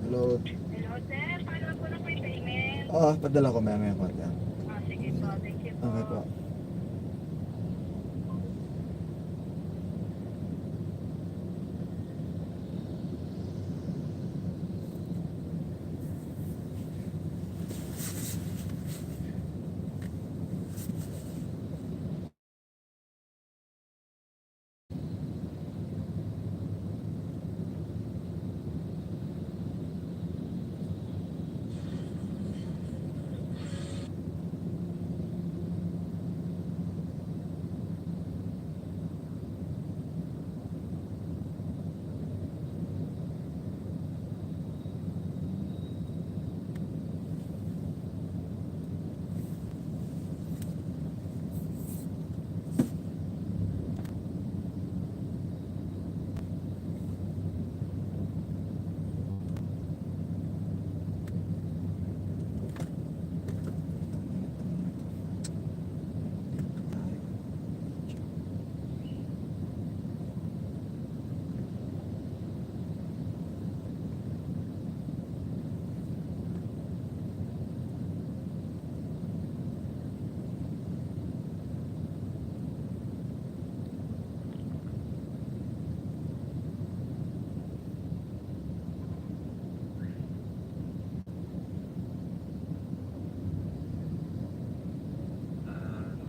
Hello. Hello, sir. Paano po na po yung payment? Oo, padala ko maya maya konti. Sige po. Thank you po. Okay po.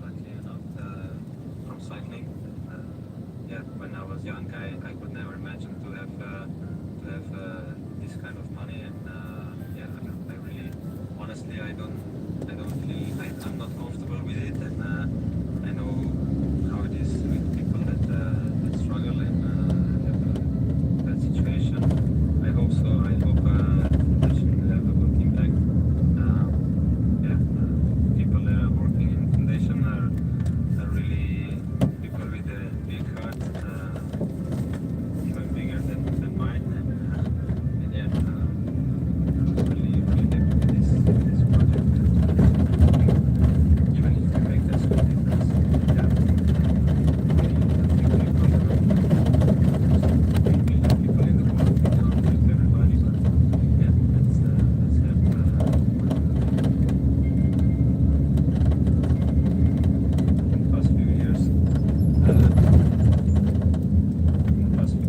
Luckily enough, from cycling. Yeah, when I was young, I could never imagine to have this kind of money, and yeah, I really, honestly, I don't feel, I'm not comfortable with it, and I know how it is with people that struggle and have a bad situation. I hope so. I hope that should have a good impact. Yeah, people that are working in foundation are really people with a big heart, even bigger than mine, and yeah, I'm really really happy with this project. Even if we make that small difference, yeah, people in the world, we cannot help everybody, but yeah, let's help. In the past few years, in the past few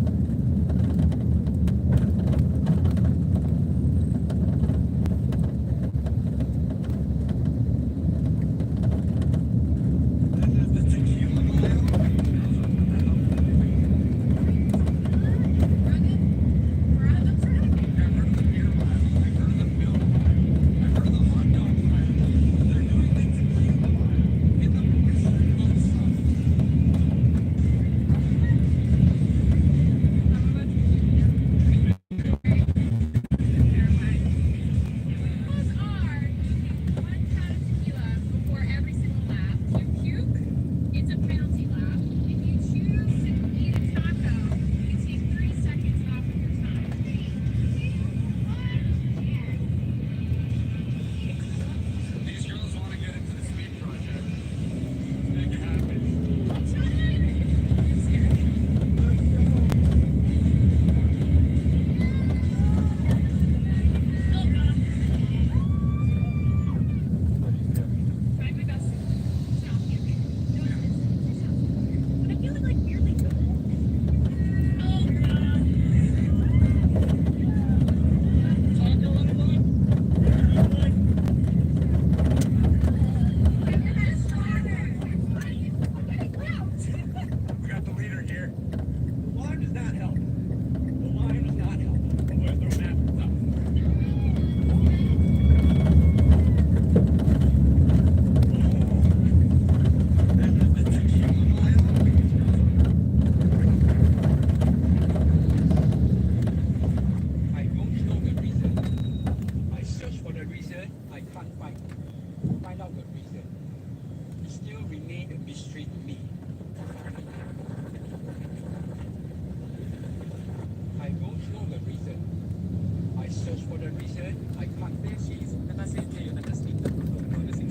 We got the leader here. The line does not help. The line does not help. I'm going to throw an apple. I don't know the reason. I search for the reason. I can't find out the reason. It still remains a mystery to me. I don't know the reason. I search for the reason. I can't find it. Nakasit niya yung nakasit na nakasit.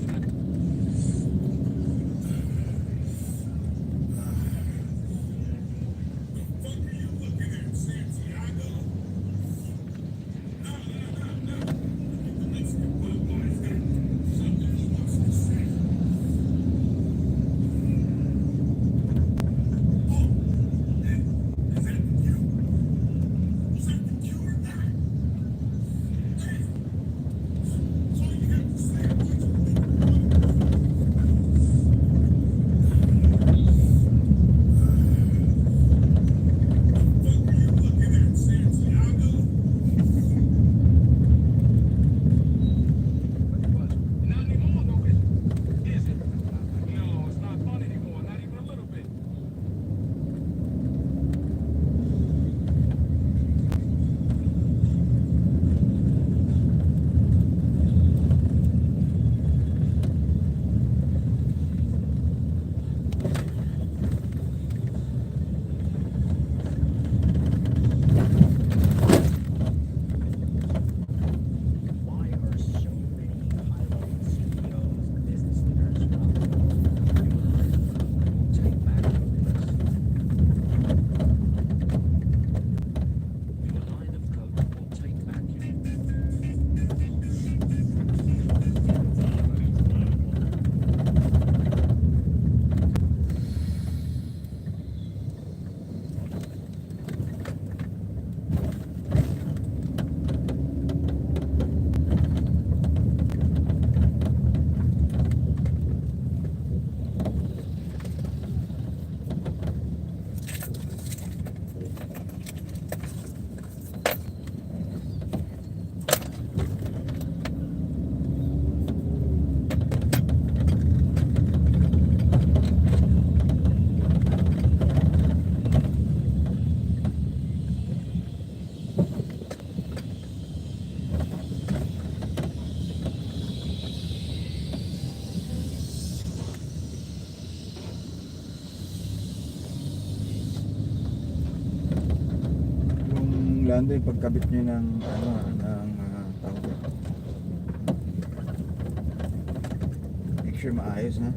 maganda yung pagkabit nyo ng tawag yan. Make sure maayos ha.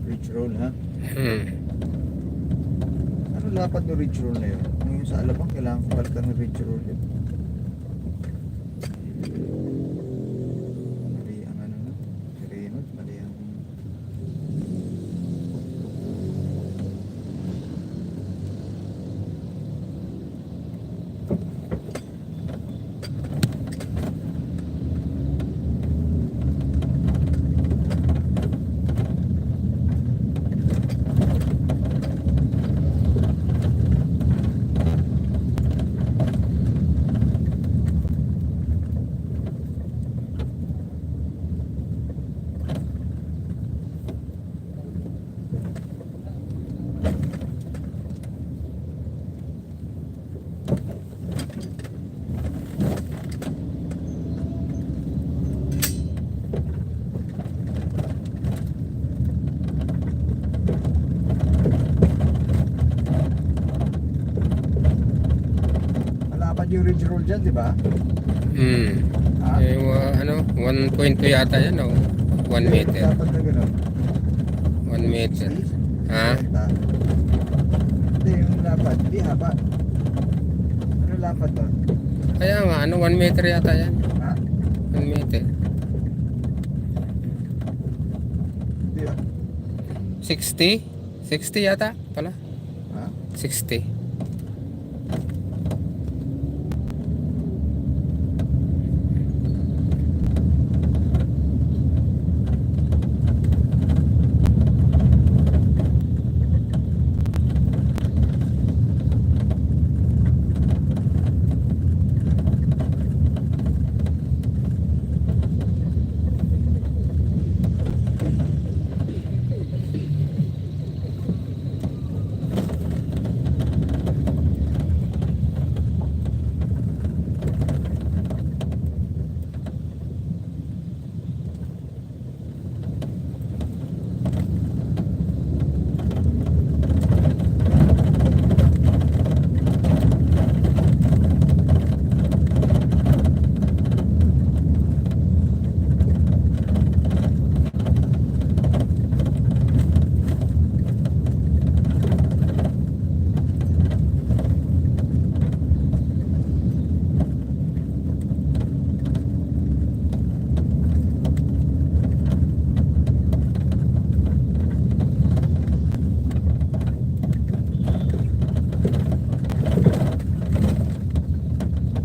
Ridge roll ha. Ano lapad ng ridge roll na yun? Yung sa alabang kailangan ko palitan ng ridge roll yun. Mali ang ano no? Sirenod, mali ang malapad yung ridge roll dyan, di ba? Ha? Yung ano, 1.2 yata yan o 1 meter. Dapat na gano'n. 1 meter. Ha? Hindi, yung lapad. Hindi, haba. Ano lapad doon? Kaya nga, ano, 1 meter yata yan. Ha? 1 meter. Hindi ah. 60? 60 yata pala. Ha? 60.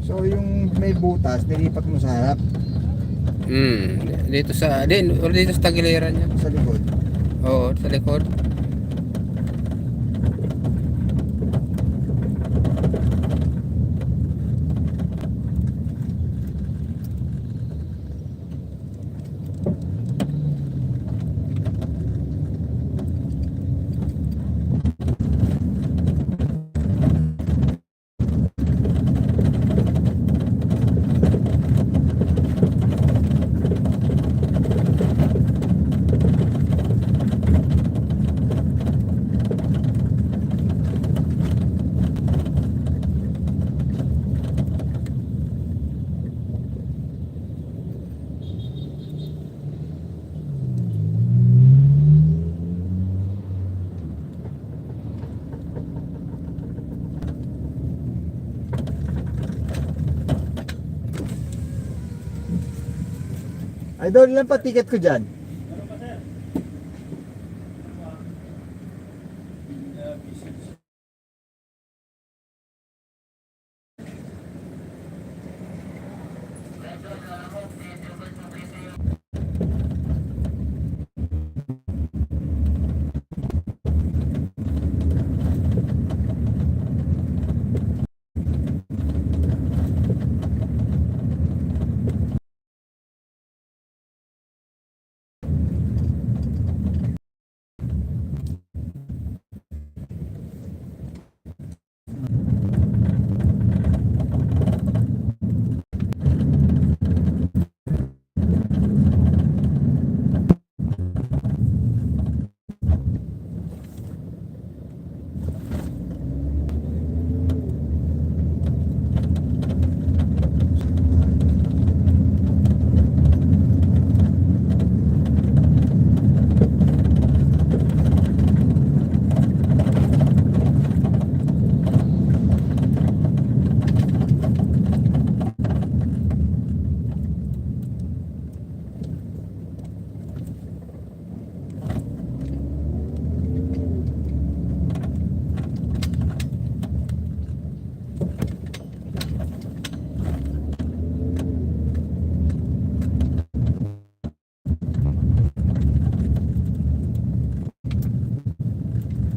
So yung may butas, nilipat mo sa harap, Dito sa, dito sa tagiliran niya. sa likod. Oo, sa likod. Idol, ilan pa ticket ko dyan?